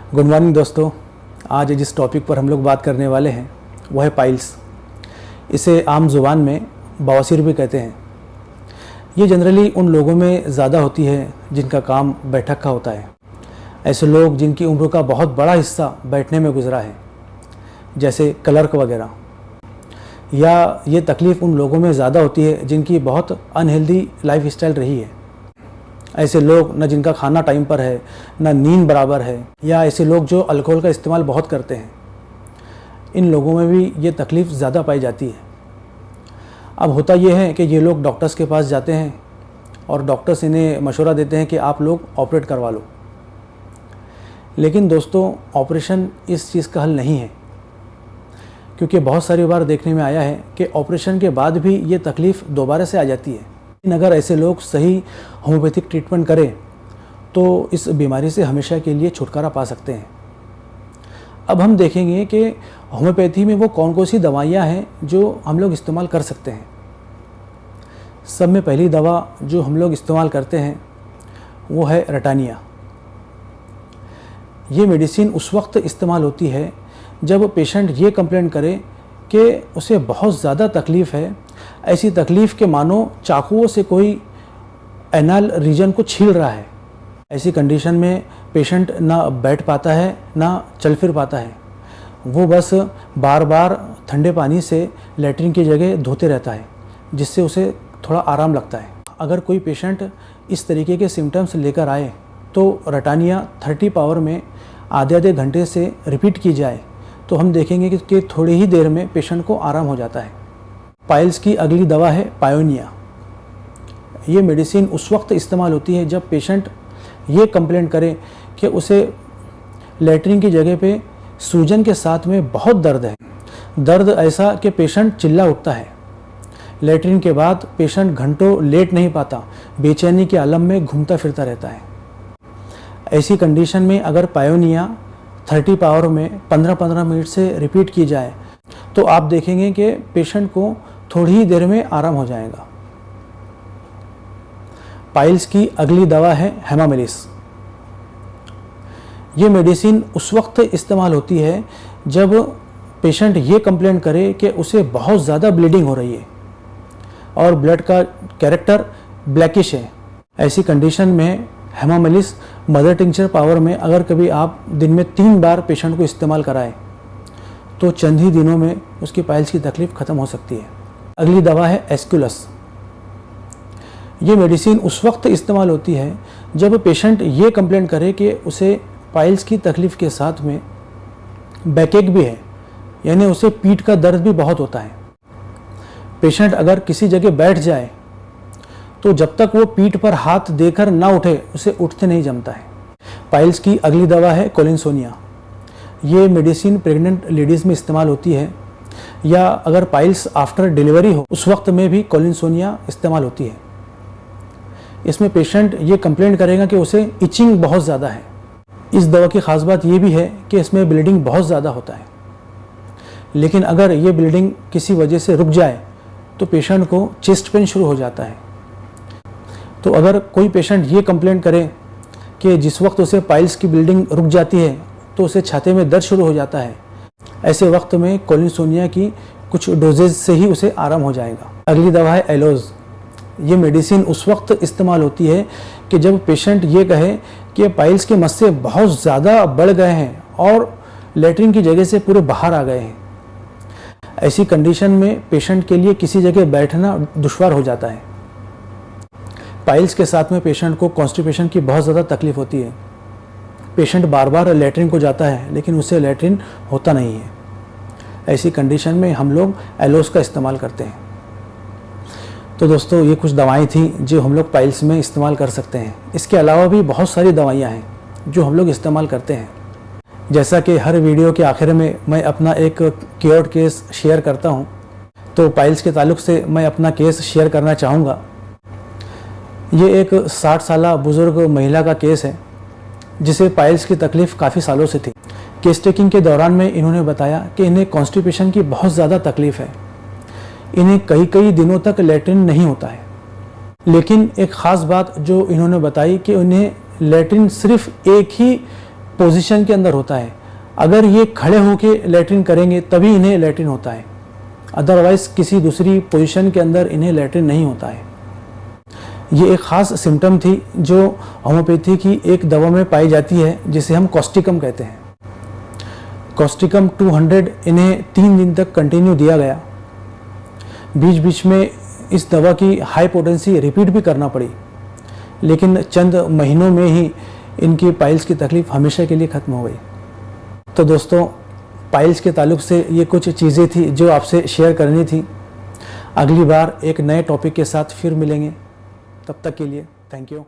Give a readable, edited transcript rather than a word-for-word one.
Good morning दोस्तों। आज जिस टॉपिक पर हम लोग बात करने वाले हैं वह है पाइल्स। इसे आम ज़ुबान में बवासीर भी कहते हैं। ये जनरली उन लोगों में ज़्यादा होती है जिनका काम बैठक का होता है। ऐसे लोग जिनकी उम्र का बहुत बड़ा हिस्सा बैठने में गुजरा है, जैसे क्लर्क वगैरह। या ये तकलीफ़ उन लोगों में ज़्यादा होती है जिनकी बहुत अनहेल्दी लाइफ स्टाइल रही है। ऐसे लोग न जिनका खाना टाइम पर है, न नींद बराबर है, या ऐसे लोग जो अल्कोहल का इस्तेमाल बहुत करते हैं, इन लोगों में भी ये तकलीफ़ ज़्यादा पाई जाती है। अब होता ये है कि ये लोग डॉक्टर्स के पास जाते हैं और डॉक्टर्स इन्हें मशवरा देते हैं कि आप लोग ऑपरेट करवा लो। लेकिन दोस्तों, ऑपरेशन इस चीज़ का हल नहीं है, क्योंकि बहुत सारी बार देखने में आया है कि ऑपरेशन के बाद भी ये तकलीफ़ दोबारा से आ जाती है। लेकिन अगर ऐसे लोग सही होम्योपैथिक ट्रीटमेंट करें तो इस बीमारी से हमेशा के लिए छुटकारा पा सकते हैं। अब हम देखेंगे कि होम्योपैथी में वो कौन कौन सी दवाइयाँ हैं जो हम लोग इस्तेमाल कर सकते हैं। सब में पहली दवा जो हम लोग इस्तेमाल करते हैं वो है रटानिया। ये मेडिसिन उस वक्त इस्तेमाल होती है जब पेशेंट ये कंप्लेंट करे कि उसे बहुत ज़्यादा तकलीफ़ है, ऐसी तकलीफ़ के मानो चाकुओं से कोई एनल रीजन को छील रहा है। ऐसी कंडीशन में पेशेंट ना बैठ पाता है, ना चल फिर पाता है। वो बस बार बार ठंडे पानी से लेटरिन की जगह धोते रहता है, जिससे उसे थोड़ा आराम लगता है। अगर कोई पेशेंट इस तरीके के सिम्टम्स लेकर आए तो रटानिया 30 पावर में आधे घंटे से रिपीट की जाए तो हम देखेंगे कि थोड़ी ही देर में पेशेंट को आराम हो जाता है। पाइल्स की अगली दवा है पायोनिया। ये मेडिसिन उस वक्त इस्तेमाल होती है जब पेशेंट ये कंप्लेंट करे कि उसे लेटरिन की जगह पे सूजन के साथ में बहुत दर्द है। दर्द ऐसा कि पेशेंट चिल्ला उठता है। लेटरिन के बाद पेशेंट घंटों लेट नहीं पाता, बेचैनी के आलम में घूमता फिरता रहता है। ऐसी कंडीशन में अगर पायोनिया 30 पावर में 15-15 मिनट से रिपीट की जाए तो आप देखेंगे कि पेशेंट को थोड़ी ही देर में आराम हो जाएगा। पाइल्स की अगली दवा है हेमामेलिस। ये मेडिसिन उस वक्त इस्तेमाल होती है जब पेशेंट ये कंप्लेंट करे कि उसे बहुत ज़्यादा ब्लीडिंग हो रही है और ब्लड का कैरेक्टर ब्लैकिश है। ऐसी कंडीशन में हेमामेलिस मदर टिंचर पावर में अगर कभी आप दिन में 3 बार पेशेंट को इस्तेमाल कराएं तो चंद ही दिनों में उसकी पाइल्स की तकलीफ़ ख़त्म हो सकती है। अगली दवा है एस्कुलस। ये मेडिसिन उस वक्त इस्तेमाल होती है जब पेशेंट ये कंप्लेंट करे कि उसे पाइल्स की तकलीफ़ के साथ में बैकएक भी है, यानी उसे पीठ का दर्द भी बहुत होता है। पेशेंट अगर किसी जगह बैठ जाए तो जब तक वो पीठ पर हाथ देकर ना उठे उसे उठते नहीं जमता है। पाइल्स की अगली दवा है कोलिनसोनिया। ये मेडिसिन प्रेग्नेंट लेडीज़ में इस्तेमाल होती है, या अगर पाइल्स आफ्टर डिलीवरी हो उस वक्त में भी कोलिनसोनिया इस्तेमाल होती है। इसमें पेशेंट ये कंप्लेंट करेगा कि उसे इचिंग बहुत ज़्यादा है। इस दवा की ख़ास बात ये भी है कि इसमें ब्लीडिंग बहुत ज़्यादा होता है। लेकिन अगर ये ब्लीडिंग किसी वजह से रुक जाए तो पेशेंट को चेस्ट पेन शुरू हो जाता है। तो अगर कोई पेशेंट ये कंप्लेंट करे कि जिस वक्त उसे पाइल्स की ब्लीडिंग रुक जाती है तो उसे छाती में दर्द शुरू हो जाता है, ऐसे वक्त में कोलिनसोनिया की कुछ डोजेज से ही उसे आराम हो जाएगा। अगली दवा है एलोज। ये मेडिसिन उस वक्त इस्तेमाल होती है कि जब पेशेंट ये कहे कि पाइल्स के मस्से बहुत ज़्यादा बढ़ गए हैं और लेटरिन की जगह से पूरे बाहर आ गए हैं। ऐसी कंडीशन में पेशेंट के लिए किसी जगह बैठना दुश्वार हो जाता है। पाइल्स के साथ में पेशेंट को कॉन्स्टिपेशन की बहुत ज़्यादा तकलीफ होती है। पेशेंट बार बार लेटरिन को जाता है लेकिन उससे लेटरिन होता नहीं है। ऐसी कंडीशन में हम लोग एलोस का इस्तेमाल करते हैं। तो दोस्तों, ये कुछ दवाएं थी जो हम लोग पाइल्स में इस्तेमाल कर सकते हैं। इसके अलावा भी बहुत सारी दवाइयाँ हैं जो हम लोग इस्तेमाल करते हैं। जैसा कि हर वीडियो के आखिर में मैं अपना एक क्योर्ड केस शेयर करता हूँ, तो पाइल्स के ताल्लुक से मैं अपना केस शेयर करना चाहूँगा। ये एक 60 साल बुज़ुर्ग महिला का केस है जिसे पाइल्स की तकलीफ़ काफ़ी सालों से थी। केस टेकिंग के दौरान में इन्होंने बताया कि इन्हें कॉन्स्टिपेशन की बहुत ज़्यादा तकलीफ़ है। इन्हें कई दिनों तक लेटरिन नहीं होता है। लेकिन एक ख़ास बात जो इन्होंने बताई कि उन्हें लेटरिन सिर्फ एक ही पोजीशन के अंदर होता है। अगर ये खड़े होके लैट्रिन करेंगे तभी इन्हें लैट्रिन होता है, अदरवाइज किसी दूसरी पोजीशन के अंदर इन्हें लैट्रिन नहीं होता है। ये एक ख़ास सिम्टम थी जो होम्योपैथी की एक दवा में पाई जाती है, जिसे हम कॉस्टिकम कहते हैं। कॉस्टिकम 200 इन्हें 3 दिन तक कंटिन्यू दिया गया। बीच बीच में इस दवा की हाई पोटेंसी रिपीट भी करना पड़ी, लेकिन चंद महीनों में ही इनकी पाइल्स की तकलीफ़ हमेशा के लिए ख़त्म हो गई। तो दोस्तों, पाइल्स के ताल्लुक से ये कुछ चीज़ें थी जो आपसे शेयर करनी थी। अगली बार एक नए टॉपिक के साथ फिर मिलेंगे, तब तक के लिए थैंक यू।